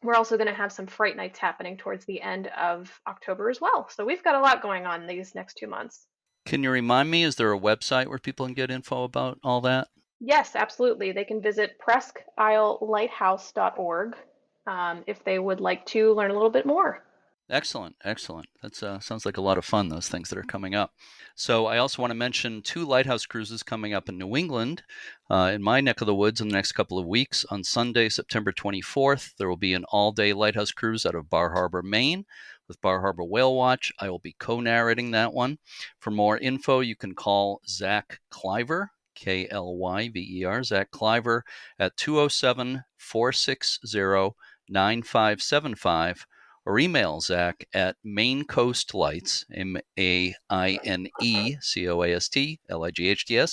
We're also going to have some fright nights happening towards the end of October as well. So we've got a lot going on these next 2 months. Can you remind me, is there a website where people can get info about all that? Yes, absolutely. They can visit presqueislelighthouse.org if they would like to learn a little bit more. Excellent, excellent. That sounds like a lot of fun, those things that are coming up. So I also want to mention 2 lighthouse cruises coming up in New England, in my neck of the woods in the next couple of weeks. On Sunday, September 24th, there will be an all-day lighthouse cruise out of Bar Harbor, Maine, with Bar Harbor Whale Watch. I will be co-narrating that one. For more info, you can call Zach Cliver, K-L-Y-V-E-R, Zach Cliver, at 207-460-9575, or email Zach at Maine Coast Lights, MAINECOAST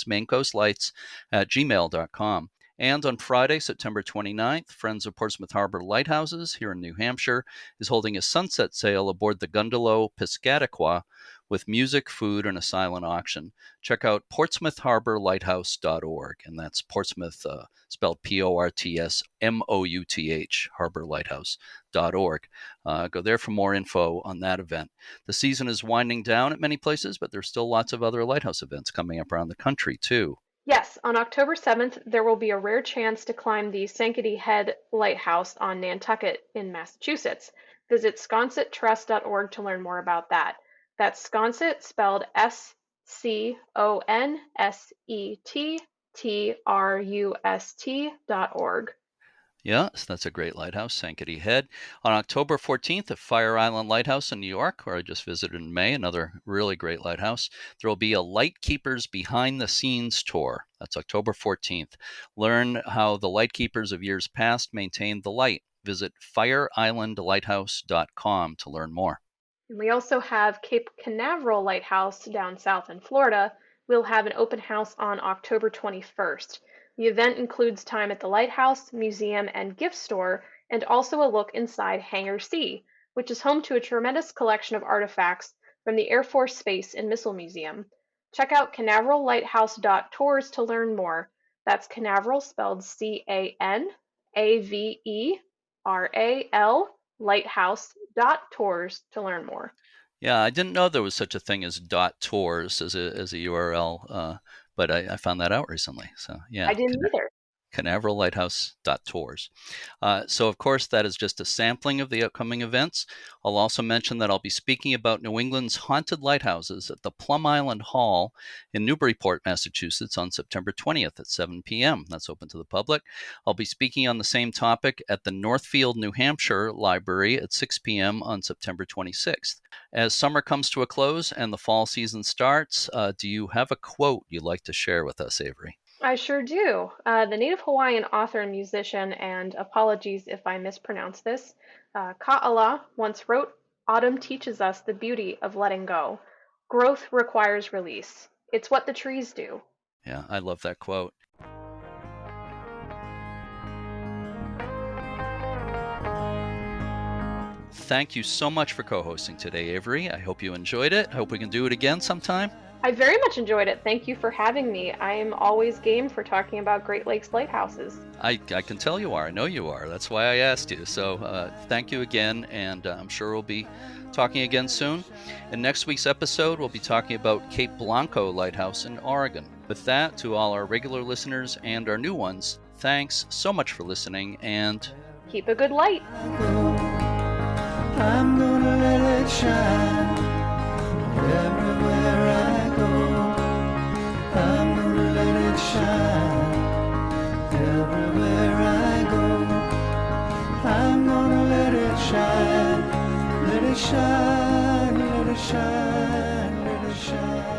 Maine Coast Lights at gmail.com. And on Friday, September 29th, Friends of Portsmouth Harbor Lighthouses here in New Hampshire is holding a sunset sail aboard the gondola Piscataqua with music, food, and a silent auction. Check out portsmouthharborlighthouse.org, and that's Portsmouth spelled Portsmouth, harborlighthouse.org. Go there for more info on that event. The season is winding down at many places, but there's still lots of other lighthouse events coming up around the country, too. Yes, on October 7th, there will be a rare chance to climb the Sankaty Head Lighthouse on Nantucket in Massachusetts. Visit sconsettrust.org to learn more about that. That's Sconset, spelled SCONSETTRUST.org. Yes, that's a great lighthouse, Sankaty Head. On October 14th at Fire Island Lighthouse in New York, where I just visited in May, another really great lighthouse, there will be a Lightkeepers Behind the Scenes tour. That's October 14th. Learn how the lightkeepers of years past maintained the light. Visit fireislandlighthouse.com to learn more. And we also have Cape Canaveral Lighthouse down south in Florida. We'll have an open house on October 21st. The event includes time at the lighthouse, museum, and gift store, and also a look inside Hangar C, which is home to a tremendous collection of artifacts from the Air Force Space and Missile Museum. Check out canaverallighthouse.tours to learn more. That's Canaveral spelled CANAVERAL lighthouse.tours to learn more. Yeah, I didn't know there was such a thing as .tours as a URL, but I found that out recently. So yeah, I didn't either. canaverallighthouse.tours. So, of course, that is just a sampling of the upcoming events. I'll also mention that I'll be speaking about New England's haunted lighthouses at the Plum Island Hall in Newburyport, Massachusetts on September 20th at 7 p.m. That's open to the public. I'll be speaking on the same topic at the Northfield, New Hampshire Library at 6 p.m. on September 26th. As summer comes to a close and the fall season starts, do you have a quote you'd like to share with us, Averie? I sure do. The native Hawaiian author and musician, and apologies if I mispronounce this, Ka'ala once wrote, "Autumn teaches us the beauty of letting go. Growth requires release. It's what the trees do." Yeah, I love that quote. Thank you so much for co-hosting today, Averie. I hope you enjoyed it. I hope we can do it again sometime. I very much enjoyed it. Thank you for having me. I am always game for talking about Great Lakes lighthouses. I can tell you are. I know you are. That's why I asked you. So thank you again, and I'm sure we'll be talking again soon. In next week's episode, we'll be talking about Cape Blanco Lighthouse in Oregon. With that, to all our regular listeners and our new ones, thanks so much for listening, and keep a good light. I'm gonna let it shine everywhere I go. I'm gonna let it shine everywhere I go. I'm gonna let it shine, let it shine, let it shine, let it shine.